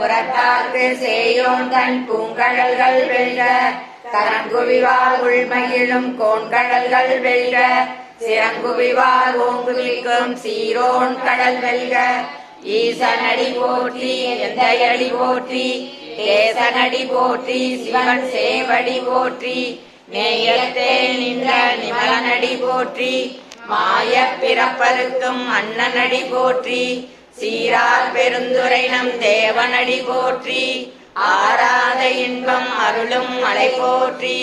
புறத்தார்க்கு சேயோன் தன் பூங்கடல்கள் வெல்க கரங்குவிவார் உள்மகிழும் கோண்கடல்கள் வெல்க சிறங்குவிவார் ஓங்குவிக்கும் சீரோன் கடல் வெல்க ஈசனடி போற்றி எந்தையடி போற்றி தேசனடி போற்றி சிவன் சேவடி போற்றி நேயத்தே நின்ற நிமலனடி போற்றி மாய பிறப்பருக்கும் அண்ணனடி போற்றி சீரார் பெருந்துரை நம் தேவனடி போற்றி ஆராத இன்பம் அருளும் மலை போற்றி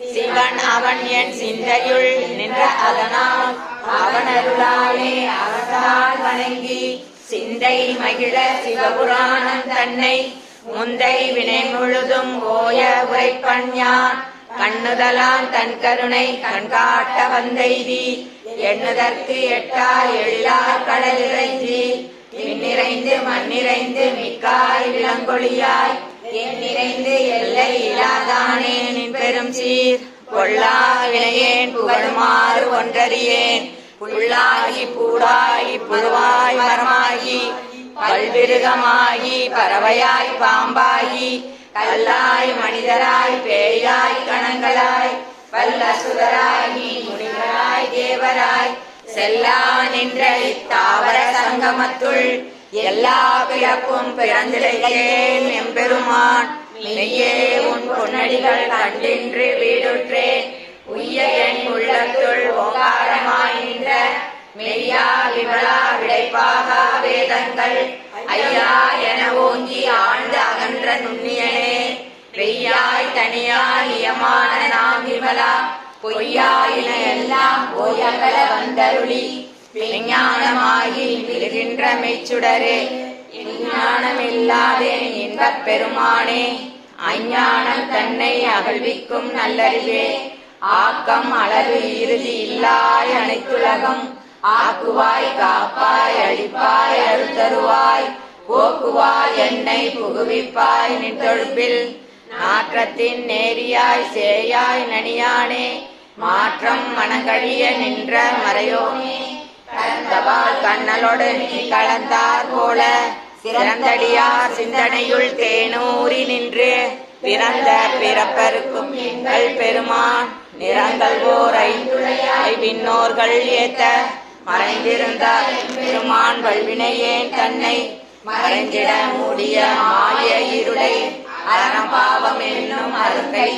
சிவன் அவன் என் சிந்தையுள் நின்ற அதனால் அவன் அருளாலே அவனால் வணங்கி சிந்தை மகிழ சிவபுராணம் தன்னை முந்தை வினை முழுதும் ஓய உரைப்பன் யான் கண்ணுதலான் தன் கருணை கண்காட்ட வந்தெய்தி எண்ணுதற்கு எட்டா எழிலார் கடலிறைஞ்சி விண்ணிறைந்து மண்ணிறைந்து மிக்காய் விளங்கொழியாய் என் நிறைந்து எல்லை இல்லாதானே நின் பெரும் சீர் கொள்ளா வினையேன் புகழுமாறு ஒன்றறியேன் புல்லாகி பூடாகி புழுவாய் மரமாகி பல்விருகமாகி பறவையாய் பாம்பாகி கல்லாய் மனிதராய் பேயாய் கணங்களாய் பல்லசுதராகி முனிவராய் தேவராய் செல்லா நின்ற இத்தாவர சங்கமத்துள் எல்லா பிறப்பும் பிறந்திருக்கேன் எம்பெருமான் மெய்யே உன் பொன்னடிகள் கண்டின்று வீடுற்றேன் உய்ய என் உள்ளத்துள் ஓங்காரமாய் நின்ற மெய்யா விமலா விடைப்பாக வேதங்கள் ஐயா என ஓங்கி ஆழ்ந்து அகன்ற நுண்ணியனே வெய்யாய் தனியாய் இயமான நாம் விமலா பொய்யாயின எல்லாம் போயகல வந்தருளி விஞ்ஞானமாகி விழுகின்ற மெய்ச்சுடரே விஞ்ஞானமில்லாதே இன்பப் பெருமானே அஞ்ஞானம் தன்னை அகழ்விக்கும் நல்லறிவே ஆக்கம் அளவு இறுதி இல்லாய் அனைத்துலகம் ஆக்குவாய் காப்பாய் அழிப்பாய் அருள்தருவாய் போக்குவாய் என்னை புகுவிப்பாய் நின் தொழுப்பில் நாற்றத்தின் நேரியாய் சேயாய் நனியானே மாற்றம் மனங்கழிய நின்ற மறையோனே கலந்தவாள் கண்ணலோடு நீ கலந்தார் போல சிறந்தடியார் சிந்தனையுள் தேனூறி நின்று பிறந்த பிறப்பருக்கும் எங்கள் பெருமான் நிறங்கள் ஓர் ஐந்துளையாய் விண்ணோர்கள் ஏத்த மறைந்திருந்தார் பெருமான் வல்வினையேன் தன்னை மறைந்திட மூடிய மாய இருளை அறம் பாவம் என்னும் அருங்கை